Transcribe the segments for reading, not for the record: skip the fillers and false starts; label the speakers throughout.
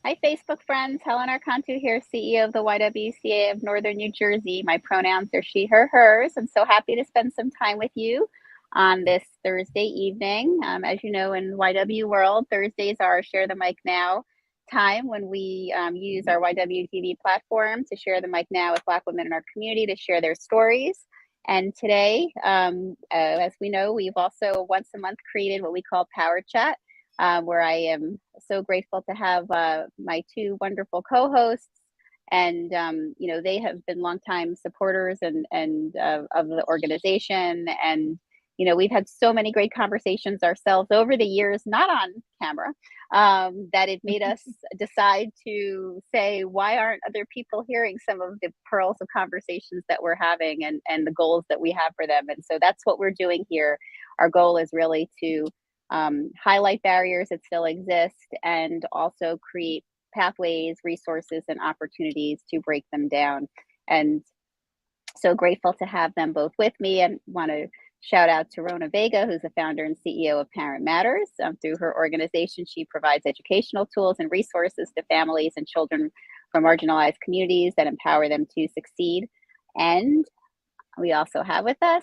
Speaker 1: Hi, Facebook friends. Helen Arcantu here, CEO of the YWCA of Northern New Jersey. My pronouns are she, her, hers. I'm so happy to spend some time with you on this Thursday evening. As you know, in YW world, Thursdays are Share the Mic Now time when we use our YWTV platform to share the mic now with Black women in our community to share their stories. And today, as we know, we've also once a month created what we call Power Chat, where I am so grateful to have my two wonderful co-hosts, and they have been longtime supporters and of the organization, and we've had so many great conversations ourselves over the years, not on camera, that it made us decide to say, why aren't other people hearing some of the pearls of conversations that we're having and the goals that we have for them? And so that's what we're doing here. Our goal is really to highlight barriers that still exist and also create pathways, resources, and opportunities to break them down. And so grateful to have them both with me, and want to shout out to Rona Vega, who's the founder and CEO of Parent Matters. Through her organization, she provides educational tools and resources to families and children from marginalized communities that empower them to succeed. And we also have with us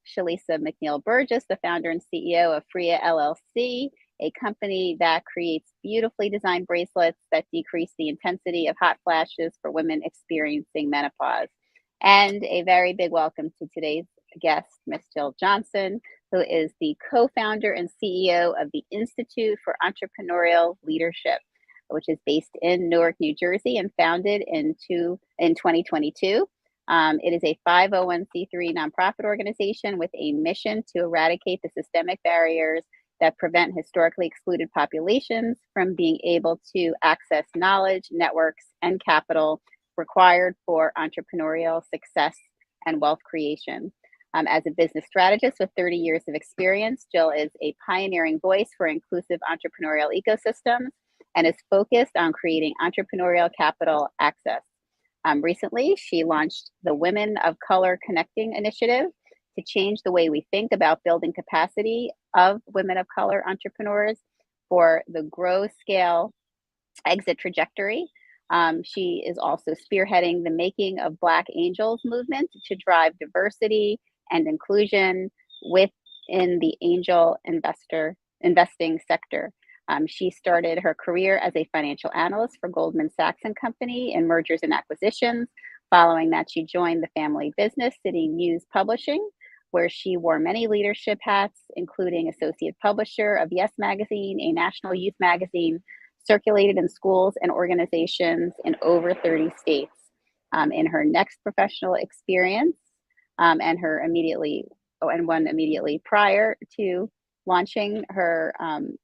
Speaker 1: Shalisa McNeil Burgess, the founder and CEO of Freya LLC, a company that creates beautifully designed bracelets that decrease the intensity of hot flashes for women experiencing menopause. And a very big welcome to today's guest, Ms. Jill Johnson, who is the co-founder and CEO of the Institute for Entrepreneurial Leadership, which is based in Newark, New Jersey, and founded in 2022. It is a 501c3 nonprofit organization with a mission to eradicate the systemic barriers that prevent historically excluded populations from being able to access knowledge, networks, and capital required for entrepreneurial success and wealth creation. As a business strategist with 30 years of experience, Jill is a pioneering voice for inclusive entrepreneurial ecosystems and is focused on creating entrepreneurial capital access. Recently, she launched the Women of Color Connecting Initiative to change the way we think about building capacity of women of color entrepreneurs for the grow, scale, exit trajectory. She is also spearheading the Making of Black Angels movement to drive diversity and inclusion within the angel investing sector. She started her career as a financial analyst for Goldman Sachs and Company in mergers and acquisitions. Following that, she joined the family business, City News Publishing, where she wore many leadership hats, including associate publisher of Yes Magazine, a national youth magazine circulated in schools and organizations in over 30 states. In her next professional experience, and one immediately prior to launching her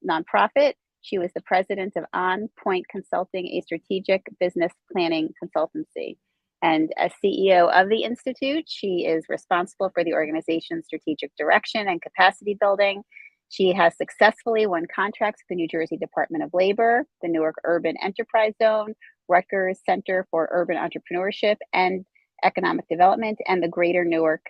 Speaker 1: nonprofit, she was the president of On Point Consulting, a strategic business planning consultancy. And as CEO of the Institute, she is responsible for the organization's strategic direction and capacity building. She has successfully won contracts with the New Jersey Department of Labor, the Newark Urban Enterprise Zone, Rutgers Center for Urban Entrepreneurship and Economic Development, and the Greater Newark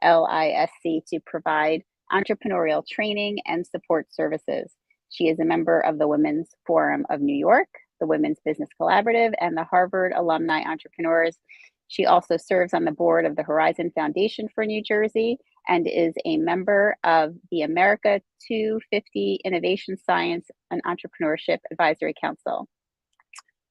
Speaker 1: LISC to provide entrepreneurial training and support services. She is a member of the Women's Forum of New York, the Women's Business Collaborative, and the Harvard Alumni Entrepreneurs. She also serves on the board of the Horizon Foundation for New Jersey and is a member of the America 250 Innovation Science and Entrepreneurship Advisory Council.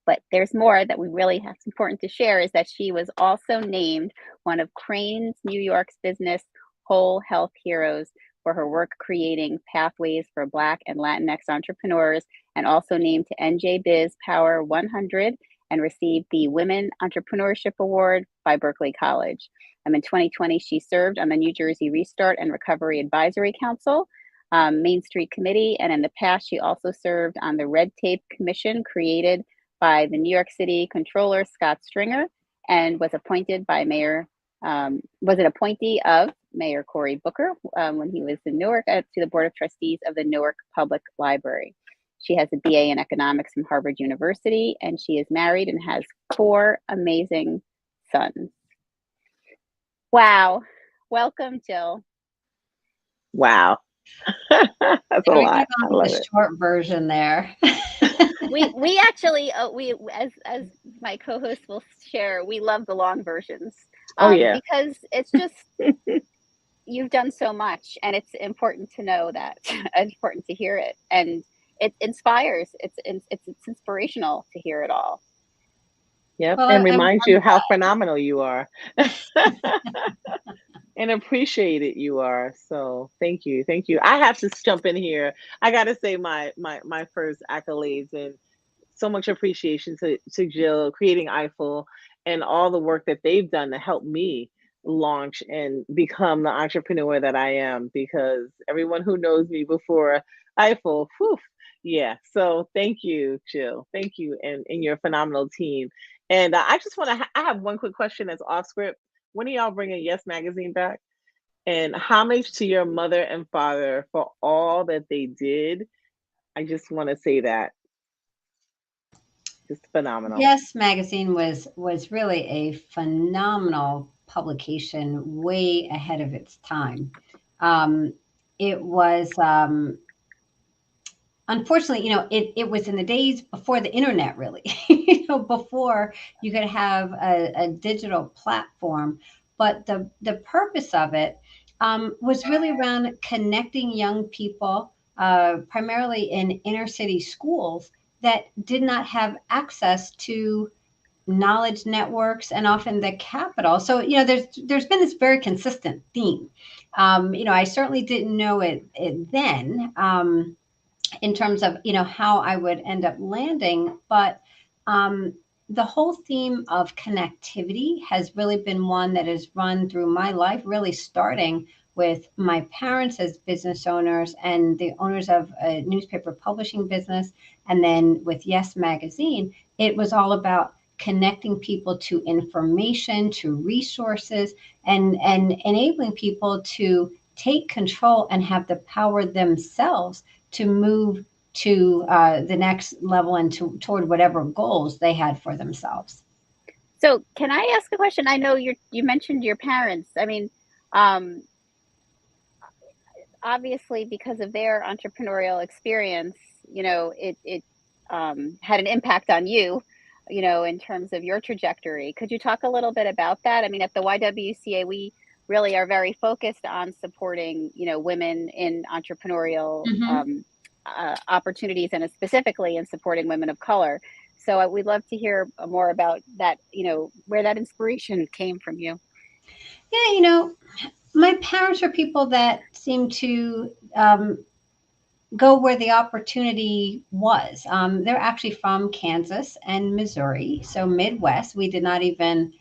Speaker 1: But there's more that we really have important to share, is that she was also named one of Crain's New York's Business Whole Health Heroes for her work creating pathways for Black and Latinx entrepreneurs, and also named to NJ Biz Power 100 and received the Women Entrepreneurship Award by Berkeley College. In 2020, she served on the New Jersey Restart and Recovery Advisory Council, Main Street Committee, and in the past, she also served on the Red Tape Commission created by the New York City Comptroller Scott Stringer, and was appointed by was an appointee of Mayor Cory Booker when he was in Newark to the Board of Trustees of the Newark Public Library. She has a BA in economics from Harvard University, and she is married and has 4 amazing sons. Wow. Welcome, Jill.
Speaker 2: Wow. That's a
Speaker 3: So we're gonna
Speaker 2: lot.
Speaker 3: go
Speaker 2: I
Speaker 3: with
Speaker 2: love
Speaker 3: the
Speaker 2: it.
Speaker 3: short version there.
Speaker 1: We actually we as my co-host will share, we love the long versions,
Speaker 2: Oh yeah.
Speaker 1: because it's just you've done so much, and it's important to know that, important to hear it, and it inspires. It's inspirational to hear it all.
Speaker 2: Yep.
Speaker 3: Well,
Speaker 2: And
Speaker 3: I'm
Speaker 2: reminds
Speaker 3: I'm
Speaker 2: you how
Speaker 3: glad.
Speaker 2: phenomenal you are. And appreciated you are. So thank you. Thank you. I have to jump in here. I gotta say my first accolades and so much appreciation to Jill creating Eiffel and all the work that they've done to help me launch and become the entrepreneur that I am because everyone who knows me before Eiffel, whew, yeah. So thank you, Jill. Thank you and your phenomenal team. And I just want to I have one quick question that's off script. When are y'all bringing Yes Magazine back? And homage to your mother and father for all that they did. I just want to say that just phenomenal.
Speaker 3: Yes Magazine was really a phenomenal publication, way ahead of its time. Um, it was unfortunately, it was in the days before the internet, really, before you could have a digital platform. But the purpose of it was really around connecting young people, primarily in inner city schools that did not have access to knowledge networks and often the capital. So, there's been this very consistent theme. I certainly didn't know it then. In terms of how I would end up landing, but um, the whole theme of connectivity has really been one that has run through my life, really starting with my parents as business owners and the owners of a newspaper publishing business, and then with Yes Magazine. It was all about connecting people to information, to resources, and enabling people to take control and have the power themselves to move to the next level and toward whatever goals they had for themselves.
Speaker 1: So, can I ask a question? I know you mentioned your parents. I mean, um, obviously, because of their entrepreneurial experience, it had an impact on you, in terms of your trajectory. Could you talk a little bit about that? I mean, at the YWCA, we really are very focused on supporting, women in entrepreneurial
Speaker 3: Hmm.
Speaker 1: opportunities, and specifically in supporting women of color. So we'd love to hear more about that, where that inspiration came from you.
Speaker 3: Yeah, my parents are people that seem to go where the opportunity was. They're actually from Kansas and Missouri, so Midwest. We did not even,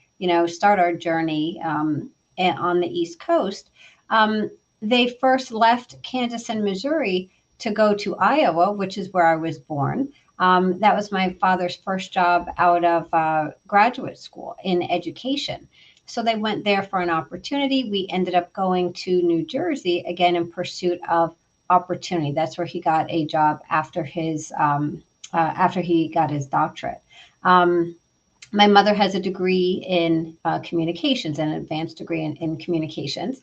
Speaker 3: start our journey on the East Coast. Um, they first left Kansas and Missouri to go to Iowa, which is where I was born. That was my father's first job out of graduate school in education. So they went there for an opportunity. We ended up going to New Jersey again in pursuit of opportunity. That's where he got a job after he got his doctorate. Um, my mother has a degree in communications, an advanced degree in communications.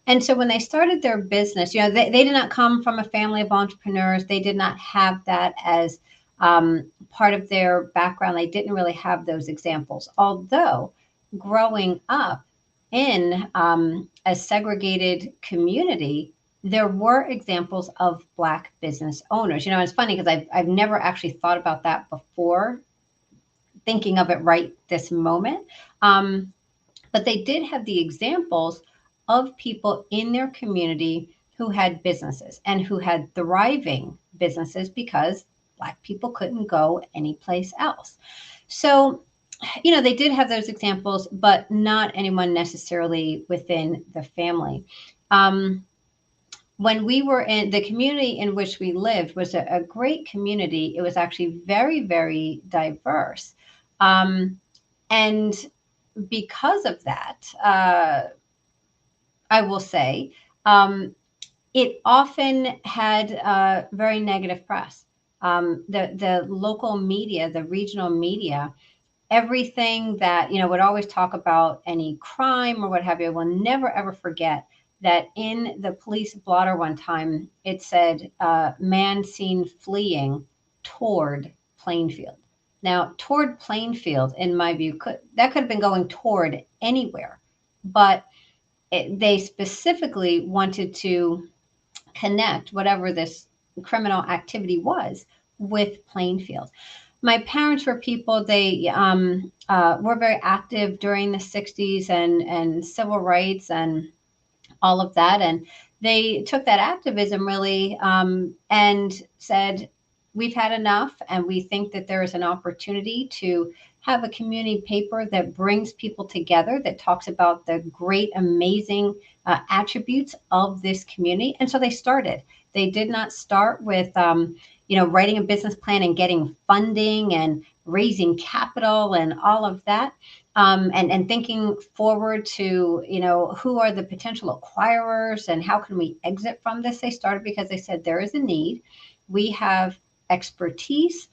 Speaker 3: And so when they started their business, they did not come from a family of entrepreneurs. They did not have that as part of their background. They didn't really have those examples. Although growing up in a segregated community, there were examples of Black business owners. It's funny because I've never actually thought about that before, thinking of it right this moment. Um, but they did have the examples of people in their community who had businesses and who had thriving businesses because Black people couldn't go anyplace else. So, they did have those examples, but not anyone necessarily within the family. Um, when we were in the community in which we lived was a great community. It was actually very, very diverse. Um, and because of that, I will say, it often had very negative press. The local media, the regional media, everything that would always talk about any crime or what have you. Will never ever forget that in the police blotter one time, it said, man seen fleeing toward Plainfield. Now, toward Plainfield, in my view, could have been going toward anywhere, but they specifically wanted to connect whatever this criminal activity was with Plainfield. My parents were people, they were very active during the 60s and civil rights and all of that. And they took that activism really and said, we've had enough, and we think that there is an opportunity to have a community paper that brings people together, that talks about the great, amazing attributes of this community. And so they started. They did not start with, writing a business plan and getting funding and raising capital and all of that. And thinking forward to, who are the potential acquirers and how can we exit from this? They started because they said there is a need. We have expertise.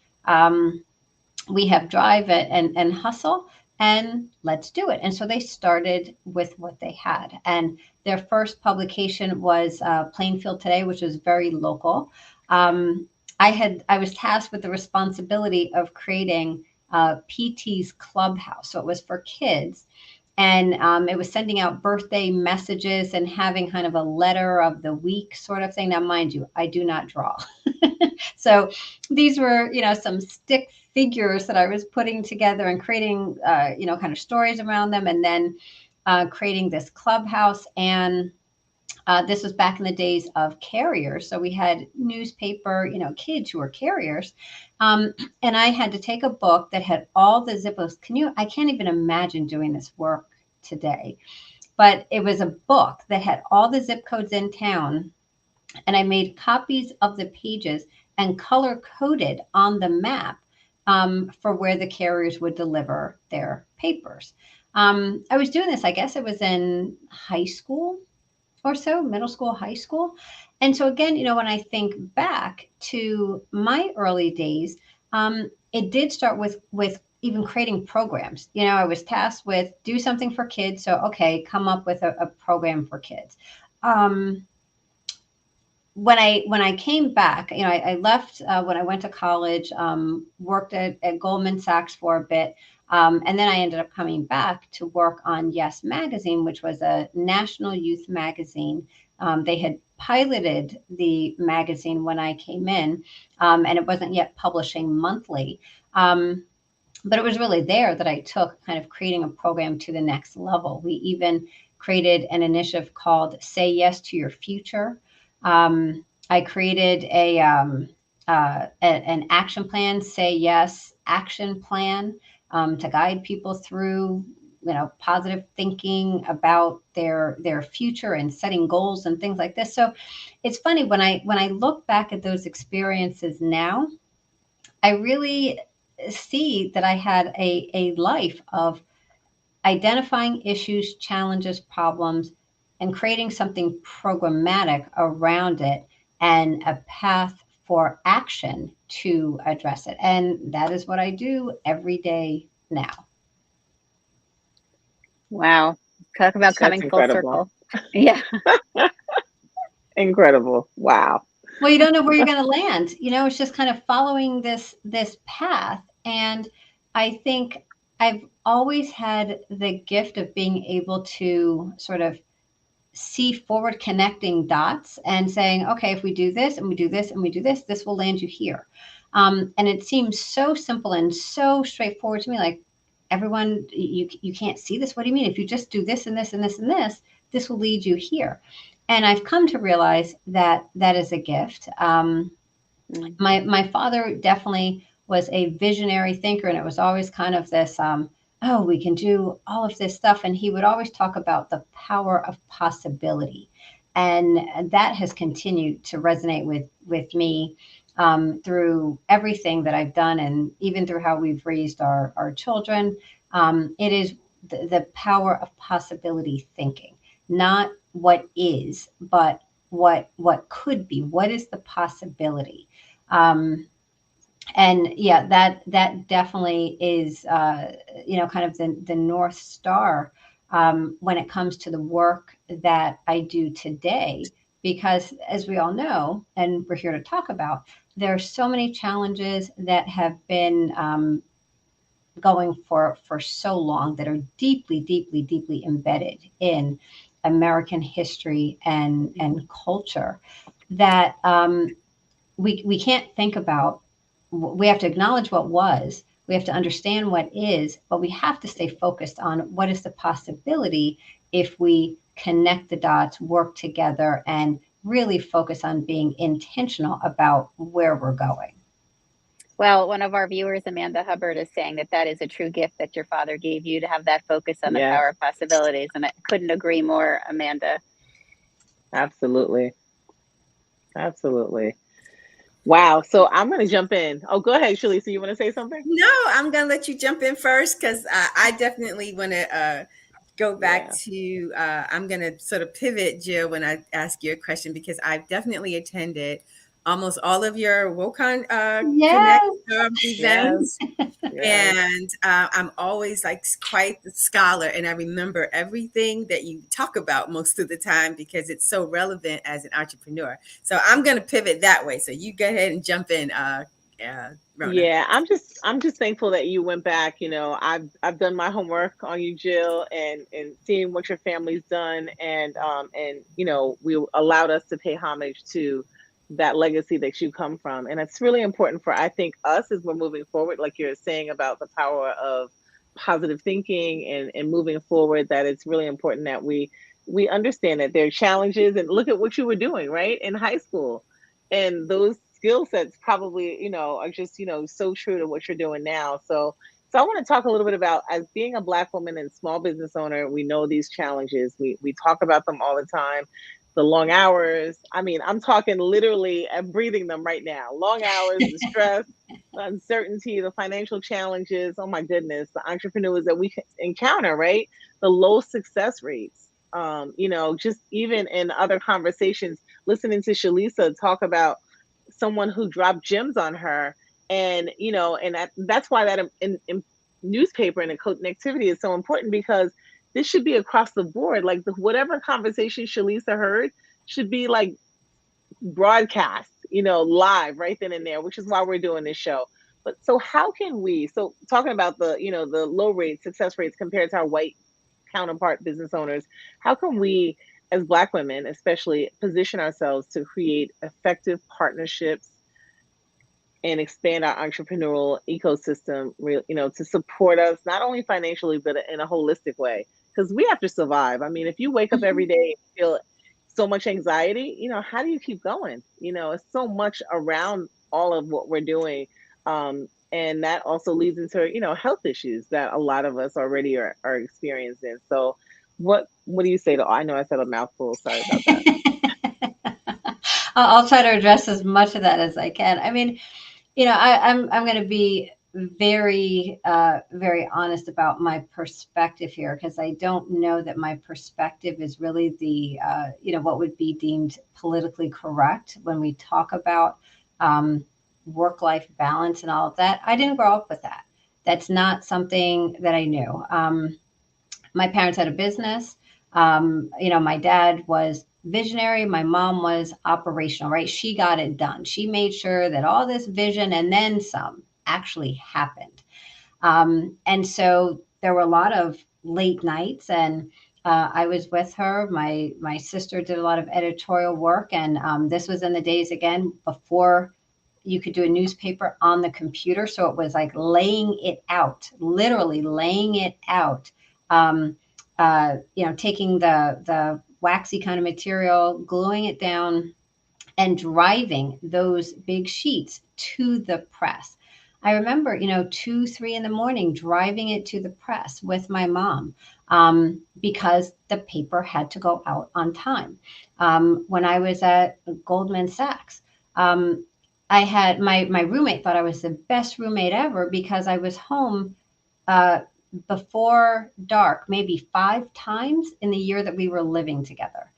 Speaker 3: We have drive and hustle, and let's do it. And so they started with what they had. And their first publication was Plainfield Today, which was very local. I was tasked with the responsibility of creating PT's Clubhouse. So it was for kids. And it was sending out birthday messages and having kind of a letter of the week sort of thing. Now, mind you, I do not draw. So these were, some stick figures that I was putting together and creating, kind of stories around them, and then creating this clubhouse. And this was back in the days of carriers. So we had newspaper, kids who were carriers. And I had to take a book that had all the zip codes. I can't even imagine doing this work today, but it was a book that had all the zip codes in town. And I made copies of the pages and color coded on the map for where the carriers would deliver their papers. I was doing this, I guess it was in high school or so, middle school, high school. And so again, when I think back to my early days, it did start with even creating programs. I was tasked with do something for kids. So, okay, come up with a program for kids. When I came back, I left when I went to college, worked at Goldman Sachs for a bit. And then I ended up coming back to work on Yes Magazine, which was a national youth magazine. They had piloted the magazine when I came in, and it wasn't yet publishing monthly. But it was really there that I took kind of creating a program to the next level. We even created an initiative called Say Yes to Your Future. I created an action plan, Say Yes action plan, to guide people through, positive thinking about their future and setting goals and things like this. So it's funny when I look back at those experiences now, I really see that I had a life of identifying issues, challenges, problems, and creating something programmatic around it and a path for action to address it. And that is what I do every day now.
Speaker 1: Wow. Talk about coming full circle. Yeah.
Speaker 2: Incredible. Wow.
Speaker 3: Well, you don't know where you're going to land. It's just kind of following this path. And I think I've always had the gift of being able to sort of see forward connecting dots and saying, okay, if we do this and we do this and we do this, this will land you here. And it seems so simple and so straightforward to me. Like, everyone, you can't see this. What do you mean? If you just do this and this and this and this, this will lead you here. And I've come to realize that that is a gift. My father definitely was a visionary thinker, and it was always kind of this, oh, we can do all of this stuff. And he would always talk about the power of possibility. And that has continued to resonate with me through everything that I've done, and even through how we've raised our children. It is the power of possibility thinking, not what is, but what could be. What is the possibility? And yeah, that definitely is, kind of the North Star when it comes to the work that I do today, because as we all know, and we're here to talk about, there are so many challenges that have been going for so long that are deeply, deeply, deeply embedded in American history and culture that we can't think about. We have to acknowledge what was. We have to understand what is, but we have to stay focused on what is the possibility if we connect the dots, work together, and really focus on being intentional about where we're going.
Speaker 1: Well, one of our viewers, Amanda Hubbard, is saying that that is a true gift that your father gave you to have that focus on the
Speaker 2: Yes,
Speaker 1: power of possibilities. And I couldn't agree more, Amanda.
Speaker 2: absolutely. Absolutely. Wow. So I'm going to jump in. Oh, go ahead, Shalisa. You want to say something?
Speaker 4: No, I'm gonna let you jump in first because I definitely want to go back
Speaker 2: Yeah.
Speaker 4: to. I'm gonna sort of pivot, Jill, when I ask you a question because I've definitely attended almost all of your WOCON Connect
Speaker 3: Yes.
Speaker 2: Yes.
Speaker 4: events.
Speaker 2: Yes.
Speaker 4: And I'm always like quite the scholar, and I remember everything that you talk about most of the time because it's so relevant as an entrepreneur. So I'm going to pivot that way. So you go ahead and jump in, Rona.
Speaker 2: Yeah, I'm just thankful that you went back. I've done my homework on you, Jill, and seeing what your family's done, and we allowed us to pay homage to that legacy that you come from, and it's really important for, I think, us as we're moving forward, like you're saying about the power of positive thinking and moving forward. That it's really important that we understand that there are challenges, and look at what you were doing right in high school, and those skill sets probably are just so true to what you're doing now. So I want to talk a little bit about, as being a Black woman and small business owner, we know these challenges, we talk about them all the time. The long hours, I mean, I'm talking literally and breathing them right now. Long hours, the stress, the uncertainty, the financial challenges, oh my goodness, the entrepreneurs that we encounter, right? The low success rates, just even in other conversations, listening to Shalisa talk about someone who dropped gems on her, and that's why that in newspaper and connectivity is so important, because this should be across the board. Like, whatever conversation Shalisa heard should be like broadcast, live right then and there, which is why we're doing this show. But so how can we, so talking about the low rate success rates compared to our white counterpart business owners, how can we as Black women especially position ourselves to create effective partnerships and expand our entrepreneurial ecosystem, to support us not only financially but in a holistic way, because we have to survive. I mean, if you wake up every
Speaker 3: Mhm.
Speaker 2: day and feel so much anxiety, how do you keep going? It's so much around all of what we're doing. And that also leads into health issues that a lot of us already are experiencing. So what do you say to, I know I said a mouthful, sorry about that.
Speaker 3: I'll try to address as much of that as I can. I mean, I'm going to be very very honest about my perspective here, because I don't know that my perspective is really the what would be deemed politically correct when we talk about work life balance and all of that. I didn't grow up with that. That's not something that I knew. My parents had a business. My dad was visionary. My mom was operational, right? She got it done. She made sure that all this vision and then some actually happened. And so there were a lot of late nights, and I was with her. My sister did a lot of editorial work, and this was in the days again before you could do a newspaper on the computer. So it was like laying it out, literally laying it out. Um, Taking the waxy kind of material, gluing it down, and driving those big sheets to the press. I remember, 2, 3 in the morning, driving it to the press with my mom, because the paper had to go out on time. When I was at Goldman Sachs, I had my roommate thought I was the best roommate ever because I was home uh, before dark, maybe 5 times in the year that we were living together.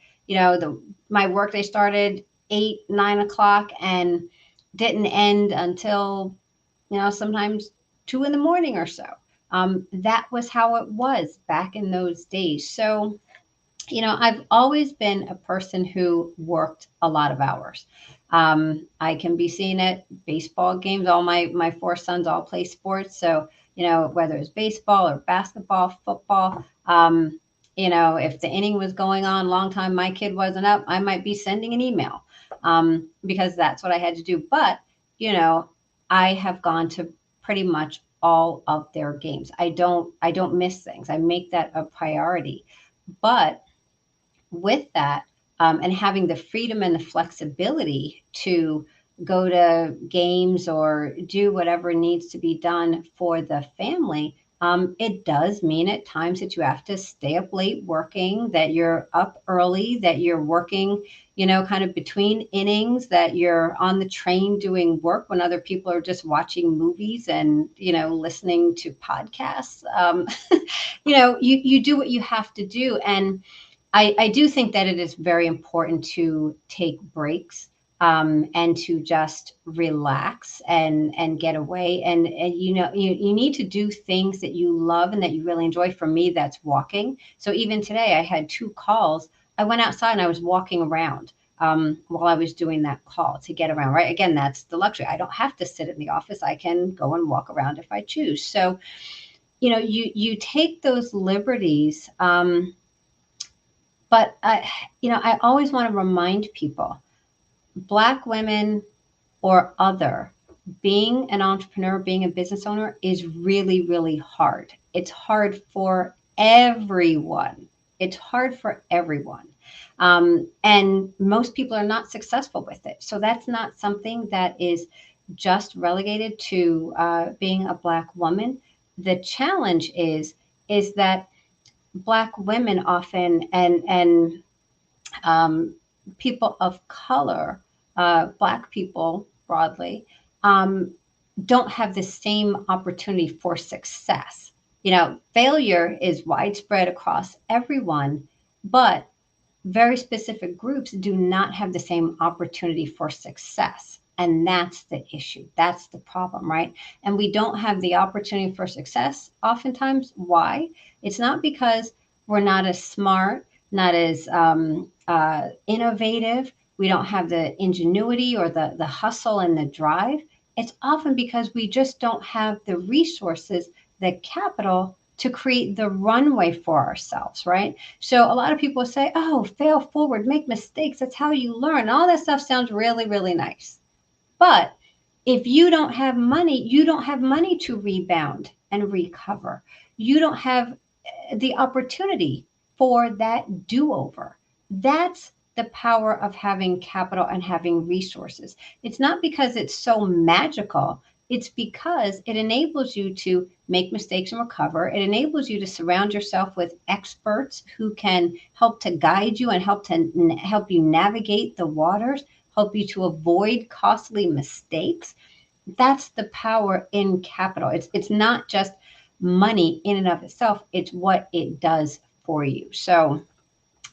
Speaker 3: My workday started 8, 9 o'clock and didn't end until, sometimes 2 in the morning or so. That was how it was back in those days. So I've always been a person who worked a lot of hours. I can be seen at baseball games. All my four sons all play sports. So, whether it's baseball or basketball, football, if the inning was going on a long time, my kid wasn't up, I might be sending an email because that's what I had to do. But, I have gone to pretty much all of their games. I don't miss things. I make that a priority. But with that, and having the freedom and the flexibility to go to games or do whatever needs to be done for the family, it does mean at times that you have to stay up late working, that you're up early, that you're working, kind of between innings, that you're on the train doing work when other people are just watching movies and, listening to podcasts. You do what you have to do. And I do think that it is very important to take breaks and to just relax and get away. And you need to do things that you love and that you really enjoy. For me, that's walking. So even today, I had 2 calls. I went outside and I was walking around while I was doing that call to get around, right? Again, that's the luxury. I don't have to sit in the office. I can go and walk around if I choose. So, you take those liberties. But I always want to remind people, Black women or other, being an entrepreneur, being a business owner is really, really hard. It's hard for everyone. It's hard for everyone. And most people are not successful with it. So that's not something that is just relegated to being a Black woman. The challenge is that Black women often and people of color, Black people broadly, don't have the same opportunity for success. Failure is widespread across everyone, but very specific groups do not have the same opportunity for success. And that's the issue. That's the problem, right? And we don't have the opportunity for success oftentimes. Why? It's not because we're not as smart, not as innovative. We don't have the ingenuity or the hustle and the drive. It's often because we just don't have the resources, the capital to create the runway for ourselves, right? So a lot of people say, oh, fail forward, make mistakes. That's how you learn. All that stuff sounds really, really nice. But if you don't have money, you don't have money to rebound and recover. You don't have the opportunity for that do-over. That's the power of having capital and having resources. It's not because it's so magical. It's because it enables you to make mistakes and recover. It enables you to surround yourself with experts who can help to guide you and help you navigate the waters, help you to avoid costly mistakes. That's the power in capital. It's not just money in and of itself. It's what it does for you. So,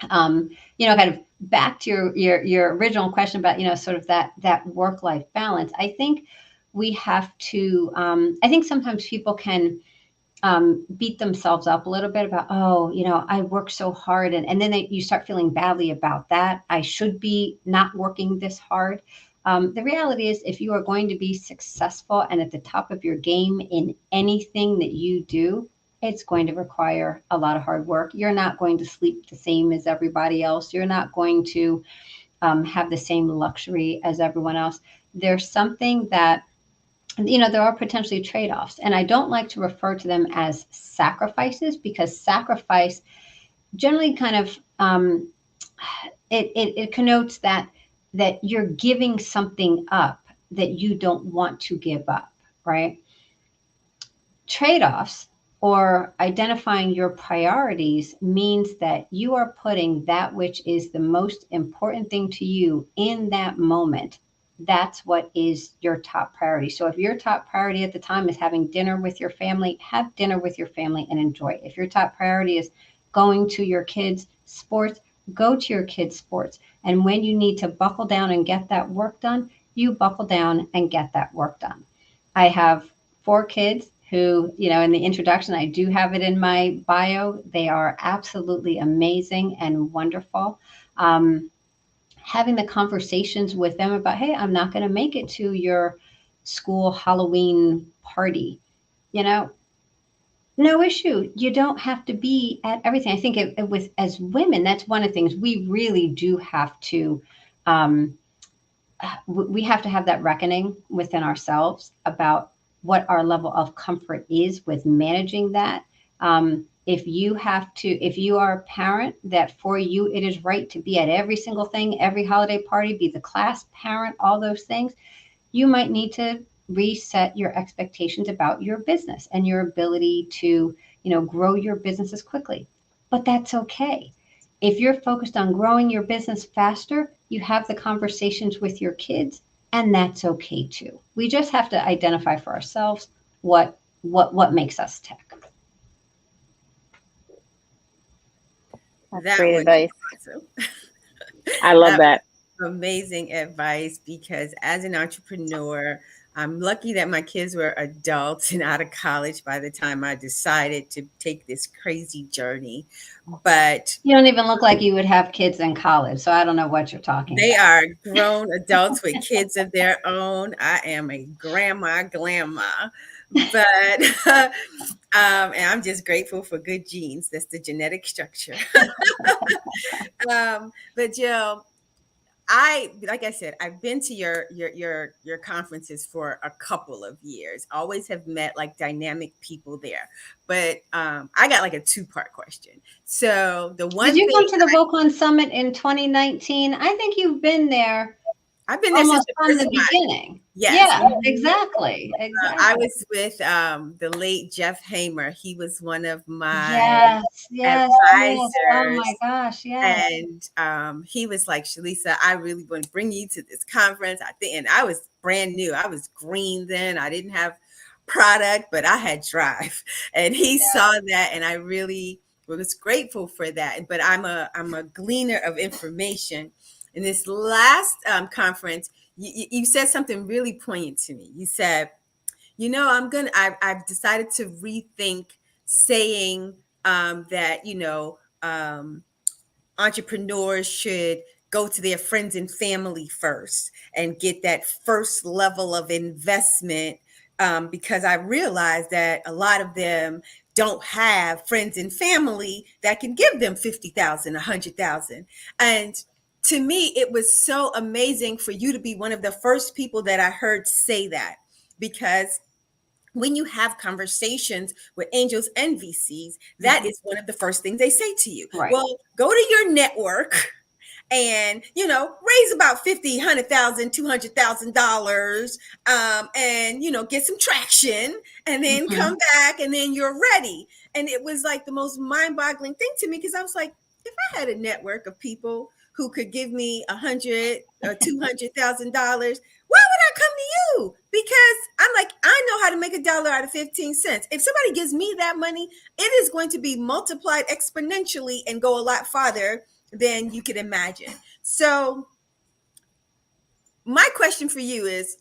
Speaker 3: kind of back to your original question about, sort of that work-life balance. I think we have to, I think sometimes people can beat themselves up a little bit about, I work so hard. And then you start feeling badly about that. I should be not working this hard. The reality is, if you are going to be successful and at the top of your game in anything that you do, it's going to require a lot of hard work. You're not going to sleep the same as everybody else. You're not going to have the same luxury as everyone else. There's something that, there are potentially trade-offs, and I don't like to refer to them as sacrifices, because sacrifice generally kind of it connotes that you're giving something up that you don't want to give up, right? Trade-offs or identifying your priorities means that you are putting that which is the most important thing to you in that moment. That's what is your top priority. So if your top priority at the time is having dinner with your family, have dinner with your family and enjoy it. If your top priority is going to your kids' sports, go to your kids' sports. And when you need to buckle down and get that work done, you buckle down and get that work done. I have 4 kids, who, in the introduction, I do have it in my bio. They are absolutely amazing and wonderful. Having the conversations with them about, hey, I'm not going to make it to your school Halloween party, no issue. You don't have to be at everything. I think with as women, that's one of the things we really do have to. We have to have that reckoning within ourselves about what our level of comfort is with managing that. If you are a parent that for you, it is right to be at every single thing, every holiday party, be the class parent, all those things, you might need to reset your expectations about your business and your ability to, grow your businesses quickly. But that's okay. If you're focused on growing your business faster, you have the conversations with your kids, and that's okay too. We just have to identify for ourselves what makes us tick.
Speaker 1: That's great advice.
Speaker 4: Awesome.
Speaker 2: I love that.
Speaker 4: Amazing advice, because as an entrepreneur, I'm lucky that my kids were adults and out of college by the time I decided to take this crazy journey. But
Speaker 3: you don't even look like you would have kids in college, so I don't know what you're talking
Speaker 4: they
Speaker 3: about.
Speaker 4: are grown adults with kids of their own. I am a grandma, but and I'm just grateful for good genes. That's the genetic structure. But Jill, like I said, I've been to your conferences for a couple of years. Always have met like dynamic people there. But I got like a 2-part question. So the one,
Speaker 3: did you come to the Vocon Summit in 2019? I think you've been there.
Speaker 4: I've been there
Speaker 3: almost from the beginning.
Speaker 4: Yes.
Speaker 3: Yeah, exactly.
Speaker 4: I was with the late Jeff Hamer. He was one of my
Speaker 3: advisors. Oh my gosh, yes.
Speaker 4: And he was like, Shalisa, I really want to bring you to this conference. And I was brand new. I was green then. I didn't have product, but I had drive. And he saw that, and I really was grateful for that. But I'm a gleaner of information. In this last conference, you said something really poignant to me. You said, I've decided to rethink saying that, entrepreneurs should go to their friends and family first and get that first level of investment, because I realized that a lot of them don't have friends and family that can give them $50,000, $100,000. And to me, it was so amazing for you to be one of the first people that I heard say that, because when you have conversations with angels and VCs, that is one of the first things they say to you.
Speaker 3: Right.
Speaker 4: Well, go to your network and, raise about $50,000, $100,000, $200,000, and, get some traction, and then come back, and then you're ready. And it was like the most mind-boggling thing to me, because I was like, if I had a network of people who could give me $100,000 or $200,000, why would I come to you? Because I'm like, I know how to make $1 out of 15 cents. If somebody gives me that money, it is going to be multiplied exponentially and go a lot farther than you could imagine. So my question for you is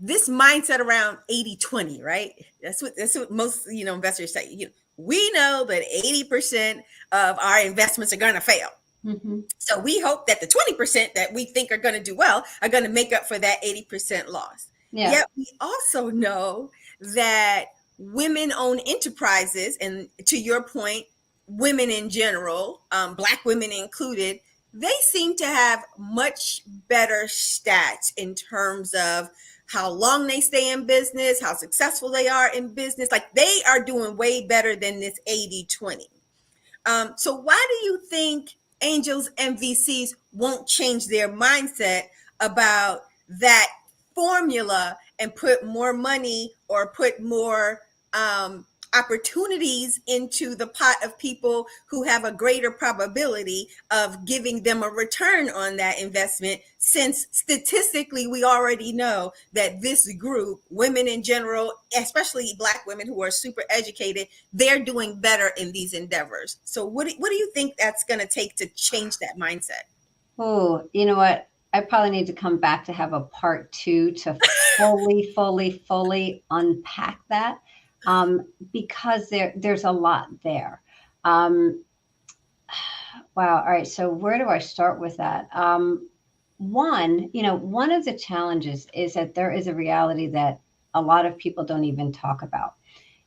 Speaker 4: this mindset around 80-20, right? That's what most, investors say. We know that 80% of our investments are going to fail. Mm-hmm. So we hope that the 20% that we think are going to do well are going to make up for that 80% loss. Yeah. Yet we also know that women-owned enterprises, and to your point, women in general, Black women included, they seem to have much better stats in terms of how long they stay in business, how successful they are in business. Like, they are doing way better than this 80-20. So why do you think angels and VCs won't change their mindset about that formula and put more money or put more opportunities into the pot of people who have a greater probability of giving them a return on that investment, since statistically we already know that this group, women in general, especially Black women who are super educated, they're doing better in these endeavors. So what do you think that's going to take to change that mindset?
Speaker 3: Oh, you know what? I probably need to come back to have a part 2 to fully unpack that. because there's a lot there. Um, wow. All right. So where do I start with that? One of the challenges is that there is a reality that a lot of people don't even talk about.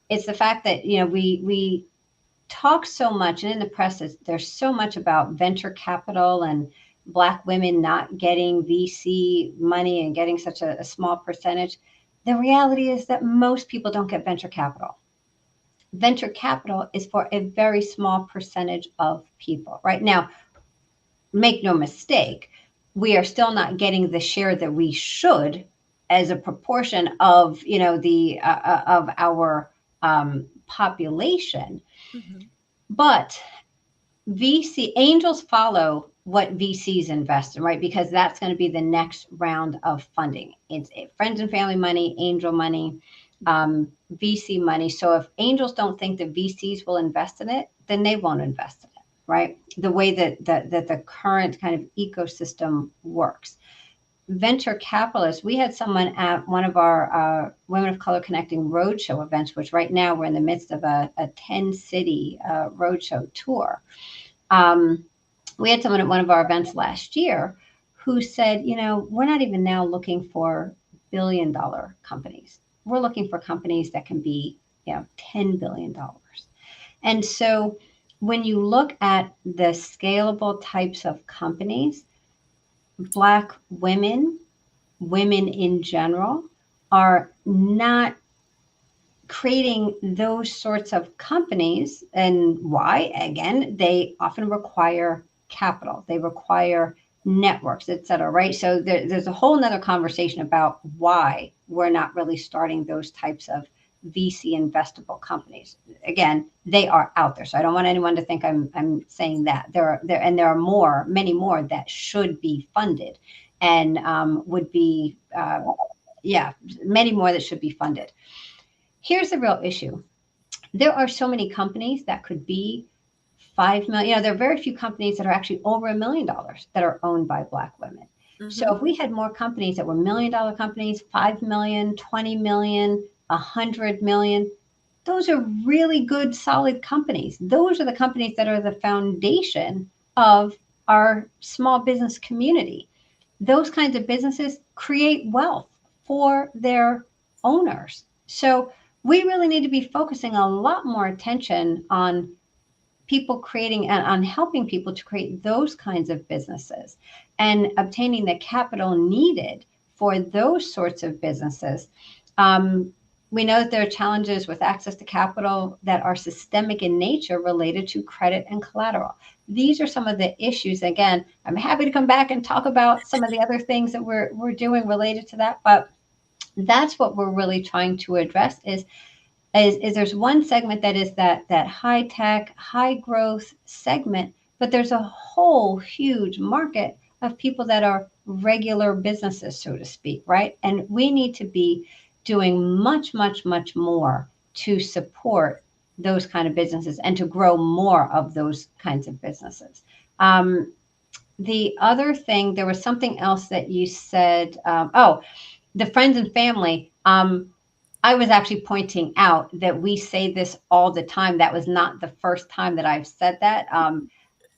Speaker 3: It's the fact that, we talk so much, and in the press, there's so much about venture capital and Black women not getting VC money and getting such a small percentage. The reality is that most people don't get venture capital. Venture capital is for a very small percentage of people. Right now, make no mistake, we are still not getting the share that we should as a proportion of, the of our population.
Speaker 4: Mhm.
Speaker 3: But VC angels follow what VCs invest in, right? Because that's going to be the next round of funding. It's friends and family money, angel money, VC money. So if angels don't think that VCs will invest in it, then they won't invest in it, right? The way that the current kind of ecosystem works. Venture capitalists, we had someone at one of our Women of Color Connecting Roadshow events, which right now we're in the midst of a 10-city roadshow tour. We had someone at one of our events last year who said, we're not even now looking for billion-dollar companies. We're looking for companies that can be, $10 billion. And so when you look at the scalable types of companies, Black women in general, are not creating those sorts of companies. And why? Again, they often require capital, they require networks, et cetera, right? So there's a whole nother conversation about why we're not really starting those types of VC investable companies. Again, they are out there. So I don't want anyone to think I'm saying that. There are many more that should be funded and would be, many more that should be funded. Here's the real issue. There are so many companies that could be 5 million. There are very few companies that are actually over $1 million that are owned by Black women.
Speaker 4: Mm-hmm.
Speaker 3: So if we had more companies that were $1 million companies, 5 million, 20 million, 100 million, those are really good, solid companies. Those are the companies that are the foundation of our small business community. Those kinds of businesses create wealth for their owners. So we really need to be focusing a lot more attention on people creating and on helping people to create those kinds of businesses and obtaining the capital needed for those sorts of businesses. We know that there are challenges with access to capital that are systemic in nature related to credit and collateral. These are some of the issues. Again, I'm happy to come back and talk about some of the other things that we're doing related to that, but that's what we're really trying to address is there's one segment that is that high tech, high growth segment, but there's a whole huge market of people that are regular businesses, so to speak, right? And we need to be doing much, much, much more to support those kind of businesses and to grow more of those kinds of businesses. The other thing, there was something else that you said, the friends and family. I was actually pointing out that we say this all the time. That was not the first time that I've said that.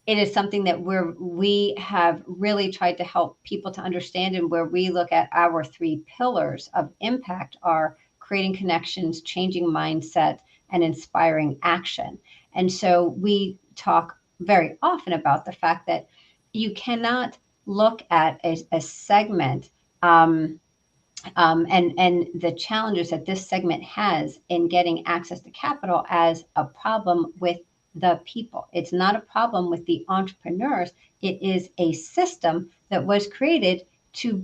Speaker 3: It is something that we have really tried to help people to understand, and where we look at our 3 pillars of impact are creating connections, changing mindset, and inspiring action. And so we talk very often about the fact that you cannot look at a segment and the challenges that this segment has in getting access to capital as a problem with the people. It's not a problem with the entrepreneurs. It is a system that was created to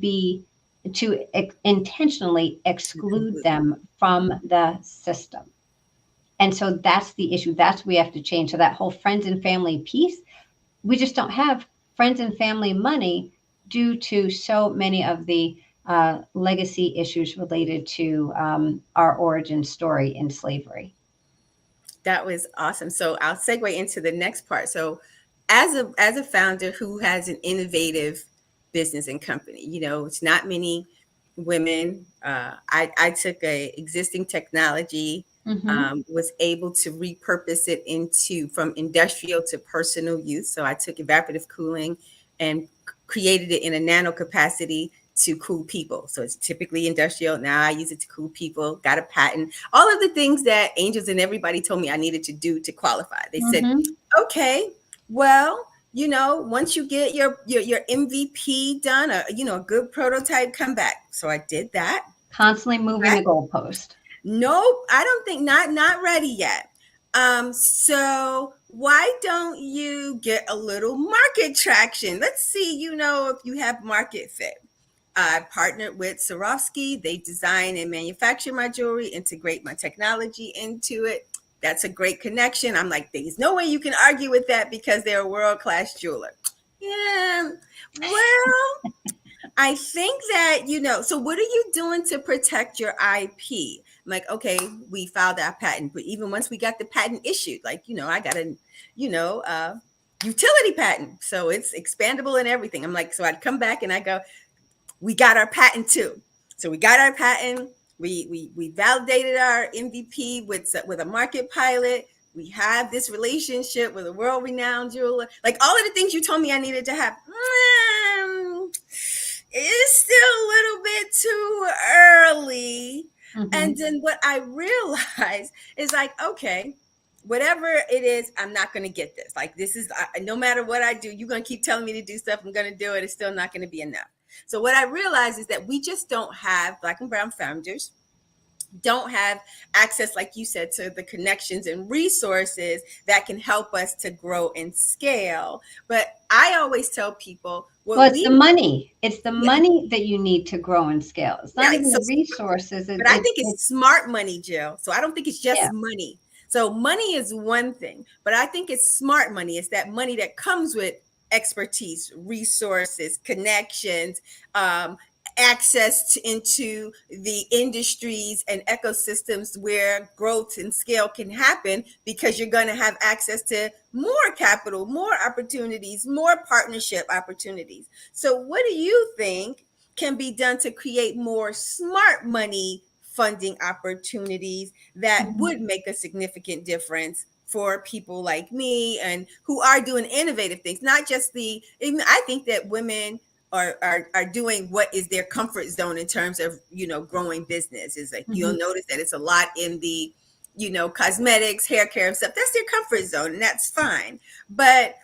Speaker 3: intentionally exclude them from the system. And so that's the issue. That's what we have to change. So that whole friends and family piece, we just don't have friends and family money due to so many of the legacy issues related to our origin story in slavery.
Speaker 4: That was awesome. So I'll segue into the next part. So as a founder who has an innovative business and company, it's not many women. I took a existing technology Was able to repurpose it from industrial to personal use. So I took evaporative cooling and created it in a nano capacity to cool people. So it's typically industrial. Now I use it to cool people, got a patent, all of the things that Angels and everybody told me I needed to do to qualify. They said, okay, well, once you get your MVP done, a good prototype, come back. So I did that.
Speaker 3: Constantly moving the goalpost.
Speaker 4: Nope, I don't think not ready yet. So why don't you get a little market traction? Let's see, if you have market fit. I partnered with Swarovski. They design and manufacture my jewelry, integrate my technology into it. That's a great connection. I'm like, there's no way you can argue with that because they're a world-class jeweler. Yeah, well, I think that, so what are you doing to protect your IP? I'm like, okay, we filed our patent, but even once we got the patent issued, I got a, utility patent. So it's expandable and everything. I'm like, so I'd come back and I go, we got our patent too. So we got our patent. We validated our MVP with a market pilot. We have this relationship with a world-renowned jeweler. Like all of the things you told me I needed to have. It's still a little bit too early. And then what I realized is okay, whatever it is, I'm not going to get this. This is, no matter what I do, you're going to keep telling me to do stuff. I'm going to do it. It's still not going to be enough. So what I realized is that we just don't have Black and brown founders, don't have access, like you said, to the connections and resources that can help us to grow and scale. But I always tell people,
Speaker 3: it's the money. It's the money that you need to grow and scale. It's not even the resources.
Speaker 4: But I think it's smart money, Jill. So I don't think it's just money. So money is one thing, but I think it's smart money. It's that money that comes with expertise, resources, connections, access into the industries and ecosystems where growth and scale can happen, because you're going to have access to more capital, more opportunities, more partnership opportunities. So what do you think can be done to create more smart money funding opportunities that would make a significant difference for people like me and who are doing innovative things? Not just I think that women are doing what is their comfort zone in terms of, growing business. Is you'll notice that it's a lot in the, cosmetics, hair care and stuff. That's their comfort zone, and that's fine. But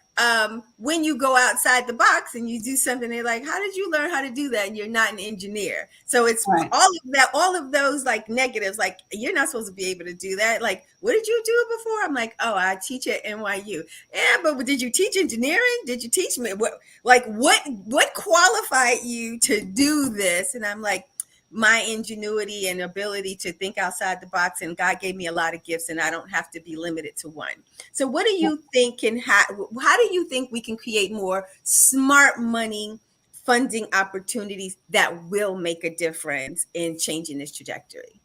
Speaker 4: when you go outside the box and you do something, they're like, how did you learn how to do that? And you're not an engineer. So it's all of those negatives, you're not supposed to be able to do that. What did you do before? I'm like, oh, I teach at NYU. Yeah, but did you teach engineering? Did you teach me what qualified you to do this? And I'm like, my ingenuity and ability to think outside the box, and God gave me a lot of gifts, and I don't have to be limited to one. So what do you think how do you think we can create more smart money funding opportunities that will make a difference in changing this trajectory?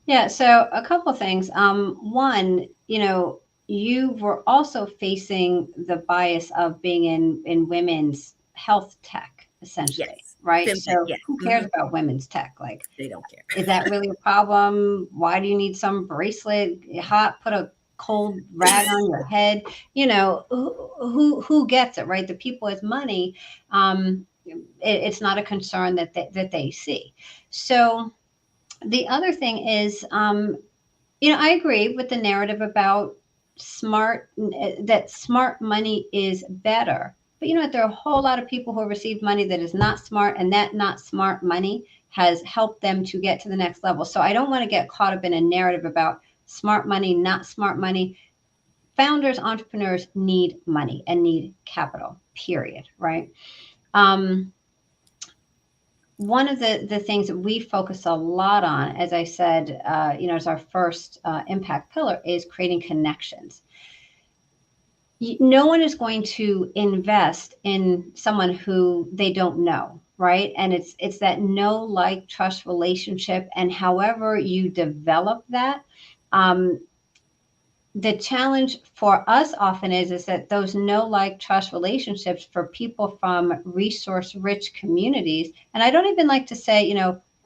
Speaker 3: Yeah, so a couple of things. One, you were also facing the bias of being in women's health tech, essentially. Yes. Right. So who cares about women's tech?
Speaker 4: They don't care.
Speaker 3: Is that really a problem? Why do you need some bracelet? Hot, put a cold rag on your head. Who gets it, right? The people with money. It's not a concern that they see. So the other thing is, I agree with the narrative about smart money is better. But there are a whole lot of people who have received money that is not smart, and that not smart money has helped them to get to the next level. So I don't want to get caught up in a narrative about smart money, not smart money. Founders, entrepreneurs need money and need capital, period, right? One of the things that we focus a lot on, as I said, as our first impact pillar, is creating connections. No one is going to invest in someone who they don't know, right? And it's that know, like, trust relationship. And however you develop that, the challenge for us often is that those know, like, trust relationships for people from resource-rich communities, and I don't even like to say,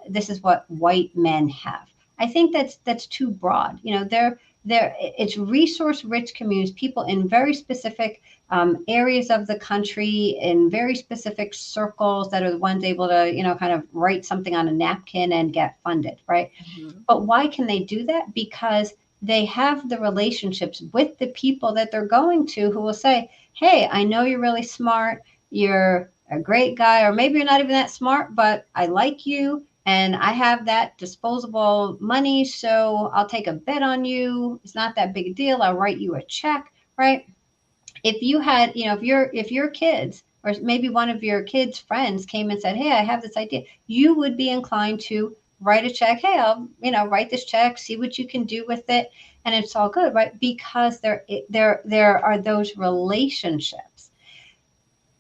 Speaker 3: this is what white men have. I think that's too broad. It's resource rich communities, people in very specific areas of the country, in very specific circles, that are the ones able to, kind of write something on a napkin and get funded, right?
Speaker 4: Mm-hmm.
Speaker 3: But why can they do that? Because they have the relationships with the people that they're going to, who will say, hey, I know you're really smart. You're a great guy, or maybe you're not even that smart, but I like you and I have that disposable money. So I'll take a bet on you. It's not that big a deal. I'll write you a check, right? If you had, if your kids, or maybe one of your kids' friends came and said, hey, I have this idea, you would be inclined to write a check. Hey, I'll, write this check, see what you can do with it. And it's all good, right? Because there are those relationships.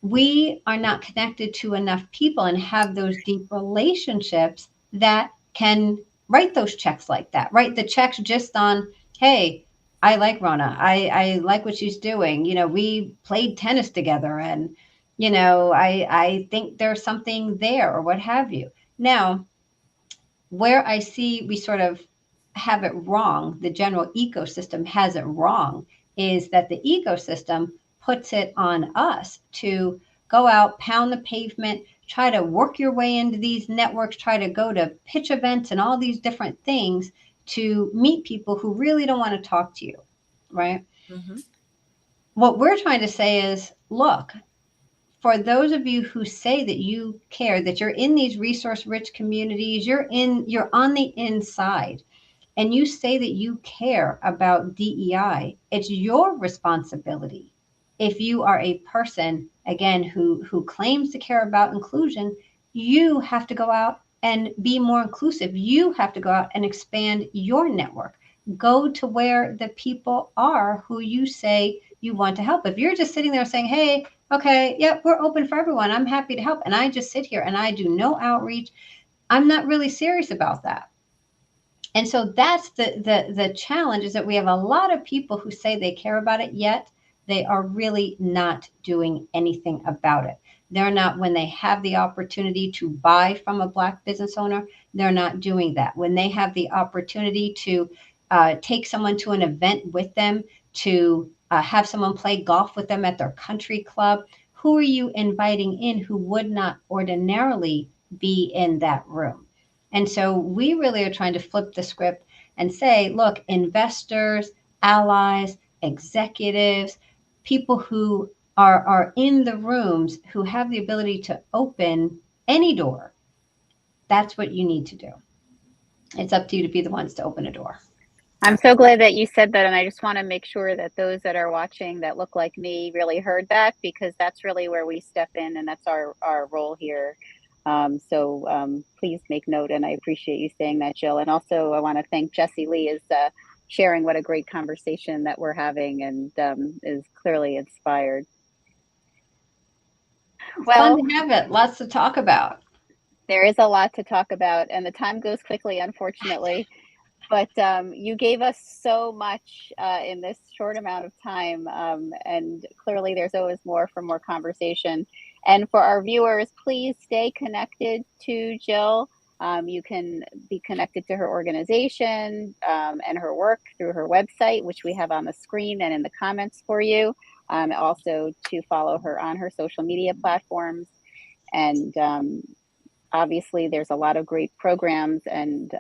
Speaker 3: We are not connected to enough people and have those deep relationships that can write those checks like that, right? The checks just on, hey, I like Rona. I like what she's doing. We played tennis together, and, I think there's something there, or what have you. Now, where I see we sort of have it wrong, the general ecosystem has it wrong, is that the ecosystem puts it on us to go out, pound the pavement, try to work your way into these networks, try to go to pitch events and all these different things to meet people who really don't want to talk to you, right?
Speaker 4: Mm-hmm.
Speaker 3: What we're trying to say is, look, for those of you who say that you care, that you're in these resource-rich communities, you're on the inside, and you say that you care about DEI, it's your responsibility. If you are a person, again, who claims to care about inclusion, you have to go out and be more inclusive. You have to go out and expand your network. Go to where the people are who you say you want to help. If you're just sitting there saying, hey, okay, yep, we're open for everyone, I'm happy to help, and I just sit here and I do no outreach, I'm not really serious about that. And so that's the challenge, is that we have a lot of people who say they care about it, yet they are really not doing anything about it. They're not, when they have the opportunity to buy from a Black business owner, they're not doing that. When they have the opportunity to take someone to an event with them, to have someone play golf with them at their country club, who are you inviting in who would not ordinarily be in that room? And so we really are trying to flip the script and say, look, investors, allies, executives, people who are in the rooms, who have the ability to open any door, that's what you need to do. It's up to you to be the ones to open a door.
Speaker 1: I'm so glad that you said that, and I just want to make sure that those that are watching that look like me really heard that, because that's really where we step in, and that's our role here. So please make note, and I appreciate you saying that, Jill. And also I want to thank Jessie Lee is sharing what a great conversation that we're having, and is clearly inspired.
Speaker 3: Well, fun to have it. Lots to talk about.
Speaker 1: There is a lot to talk about, and the time goes quickly, unfortunately. But you gave us so much in this short amount of time, and clearly there's always more for more conversation. And for our viewers, please stay connected to Jill. You can be connected to her organization and her work through her website, which we have on the screen and in the comments for you. Also to follow her on her social media platforms. And obviously, there's a lot of great programs and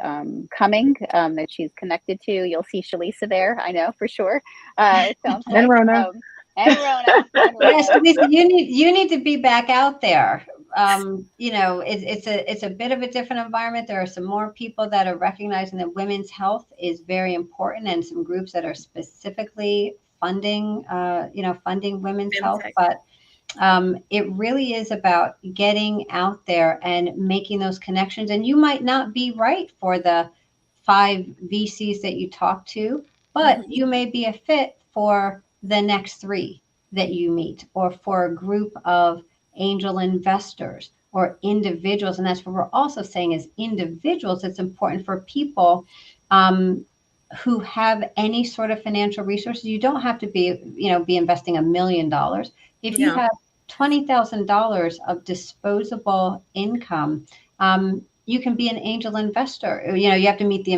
Speaker 1: coming that she's connected to. You'll see Shalisa there, I know for sure. It sounds
Speaker 2: and
Speaker 1: like,
Speaker 2: Rona.
Speaker 1: And Rona.
Speaker 3: Yes, Shalisa, you need to be back out there. It's a bit of a different environment. There are some more people that are recognizing that women's health is very important, and some groups that are specifically funding women's health, but it really is about getting out there and making those connections. And you might not be right for the 5 VCs that you talk to, but you may be a fit for the next 3 that you meet, or for a group of angel investors or individuals. And that's what we're also saying, is individuals. It's important for people who have any sort of financial resources. You don't have to be investing $1 million. If you have $20,000 of disposable income, you can be an angel investor. You know, you have to meet the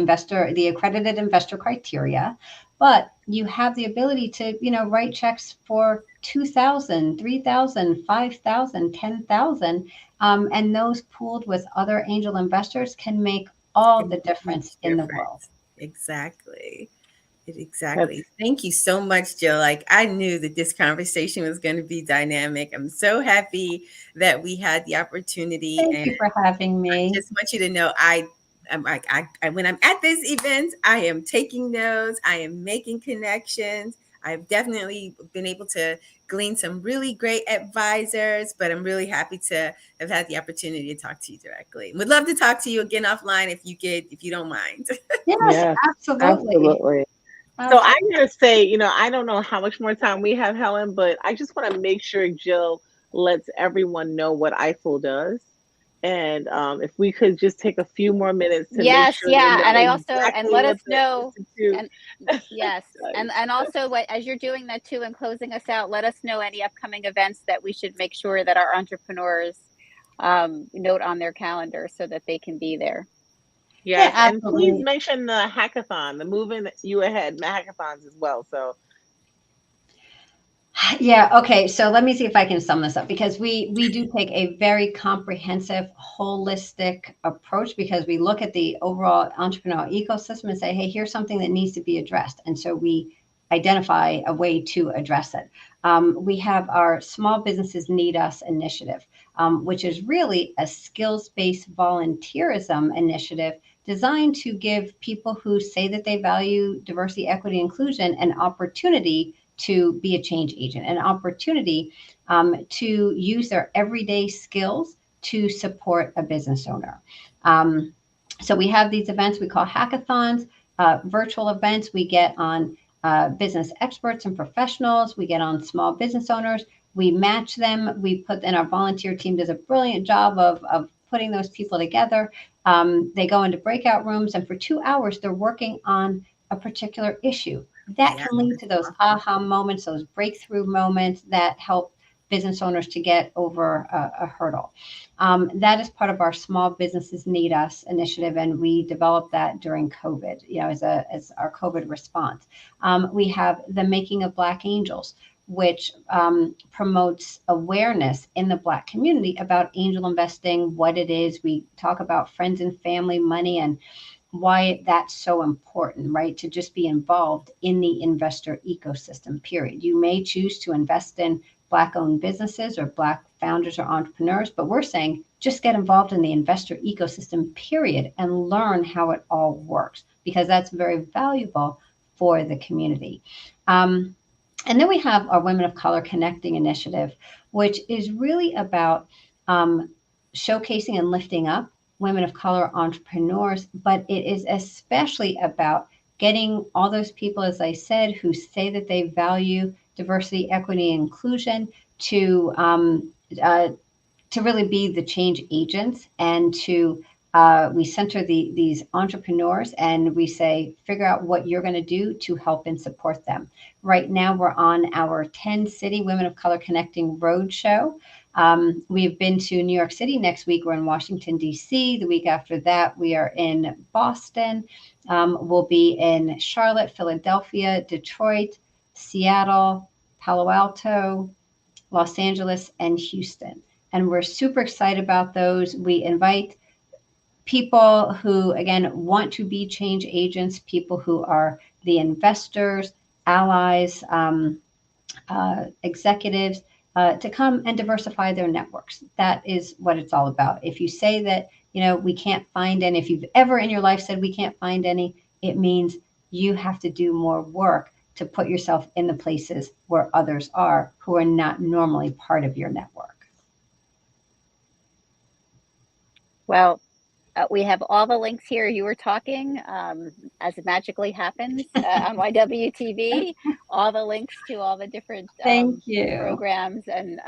Speaker 3: accredited investor criteria, but you have the ability to, you know, write checks for 2,000, 3,000, 5,000, 10,000, and those pooled with other angel investors can make all the difference in the world.
Speaker 4: Exactly.
Speaker 2: That's
Speaker 4: Exactly. Thank you so much, Jill. Like, I knew that this conversation was going to be dynamic. I'm so happy that we had the opportunity,
Speaker 3: Thank
Speaker 4: and
Speaker 3: you for having
Speaker 4: I
Speaker 3: me.
Speaker 4: just want you to know, I'm like, when I'm at this event, I am taking notes, I am making connections. I've definitely been able to glean some really great advisors, but I'm really happy to have had the opportunity to talk to you directly. Would love to talk to you again offline if you don't mind.
Speaker 3: Yes,
Speaker 2: yes,
Speaker 3: absolutely.
Speaker 2: absolutely. So
Speaker 3: Absolutely.
Speaker 2: I'm going to say, you know, I don't know how much more time we have, Helen, but I just want to make sure Jill lets everyone know what IFL does. And if we could just take a few more minutes to make
Speaker 1: Yes,
Speaker 2: sure they
Speaker 1: yeah, and
Speaker 2: know
Speaker 1: I also and
Speaker 2: exactly
Speaker 1: let us
Speaker 2: what the
Speaker 1: know
Speaker 2: Institute
Speaker 1: and yes,
Speaker 2: does.
Speaker 1: and also what as you're doing that too and closing us out, let us know any upcoming events that we should make sure that our entrepreneurs note on their calendar so that they can be there.
Speaker 3: Yeah,
Speaker 2: Yes, and please
Speaker 3: absolutely.
Speaker 2: mention the hackathon, the Moving You Ahead hackathons as well. So
Speaker 3: Yeah, okay. So let me see if I can sum this up because we do take a very comprehensive, holistic approach because we look at the overall entrepreneurial ecosystem and say, hey, here's something that needs to be addressed. And so we identify a way to address it. We have our Small Businesses Need Us initiative, which is really a skills-based volunteerism initiative designed to give people who say that they value diversity, equity, inclusion an opportunity to be a change agent, an opportunity to use their everyday skills to support a business owner. So we have these events we call hackathons, virtual events. We get on business experts and professionals. We get on small business owners. We match them. We put in our volunteer team does a brilliant job of putting those people together. They go into breakout rooms, and for 2 hours, they're working on a particular issue that
Speaker 4: Yeah.
Speaker 3: can lead to those aha moments, those breakthrough moments that help business owners to get over a hurdle. That is part of our Small Businesses Need Us initiative, and we developed that during COVID, you know, as our COVID response. We have the Making of Black Angels, which promotes awareness in the Black community about angel investing, what it is. We talk about friends and family money and why that's so important, right? To just be involved in the investor ecosystem, period. You may choose to invest in Black owned businesses or Black founders or entrepreneurs, but we're saying just get involved in the investor ecosystem, period, and learn how it all works because that's very valuable for the community. And then we have our Women of Color Connecting initiative, which is really about showcasing and lifting up women of color entrepreneurs, but it is especially about getting all those people, as I said, who say that they value diversity, equity, and inclusion to really be the change agents and to we center these entrepreneurs and we say, figure out what you're going to do to help and support them. Right now, we're on our 10 City Women of Color Connecting Roadshow. We've been to New York City. Next week, we're in Washington, D.C. The week after that, we are in Boston. We'll be in Charlotte, Philadelphia, Detroit, Seattle, Palo Alto, Los Angeles, and Houston. And we're super excited about those. We invite people who, again, want to be change agents, people who are the investors, allies, executives, to come and diversify their networks. That is what it's all about. If you say that, you know, we can't find any, if you've ever in your life said we can't find any, it means you have to do more work to put yourself in the places where others are who are not normally part of your network.
Speaker 1: Well, we have all the links here you were talking, as it magically happens on YWTV, all the links to all the different
Speaker 3: Thank you.
Speaker 1: programs and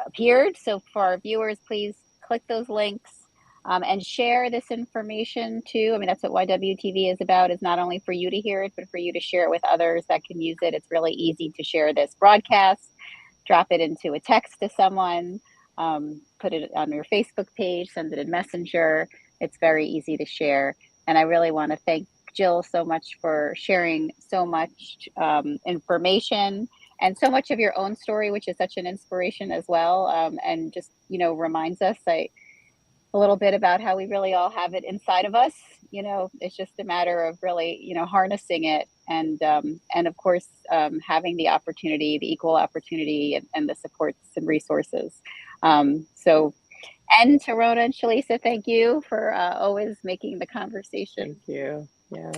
Speaker 1: appeared. So for our viewers, please click those links and share this information too. I mean, that's what YWTV is about, is not only for you to hear it, but for you to share it with others that can use it. It's really easy to share this broadcast, drop it into a text to someone. put it on your Facebook page, send it in Messenger. It's very easy to share. And I really want to thank Jill so much for sharing so much information and so much of your own story, which is such an inspiration as well. And just, reminds us a little bit about how we really all have it inside of us. It's just a matter of really, harnessing it and of course, having the opportunity, the equal opportunity and the supports and resources. And to Rona and Shalisa, thank you for always making the conversation
Speaker 2: Thank you. Yes.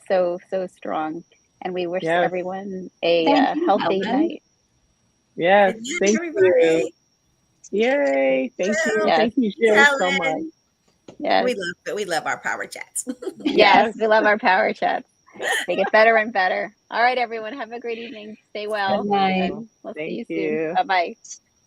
Speaker 1: so strong. And we wish
Speaker 2: Yes.
Speaker 1: everyone a
Speaker 3: Thank you,
Speaker 1: healthy
Speaker 3: Helen.
Speaker 1: night.
Speaker 2: Yes.
Speaker 4: Good night,
Speaker 2: Thank
Speaker 4: everybody.
Speaker 2: you. Yay. Thank you.
Speaker 1: Yes.
Speaker 2: Thank you, Jill, so
Speaker 4: Helen.
Speaker 2: much.
Speaker 1: Yes.
Speaker 4: We love our power chats.
Speaker 1: Yes, we love our power chats. They get better and better. All right, everyone. Have a great evening. Stay well.
Speaker 3: Good night.
Speaker 1: And we'll see
Speaker 2: Thank
Speaker 1: you soon.
Speaker 2: you.
Speaker 1: Bye-bye.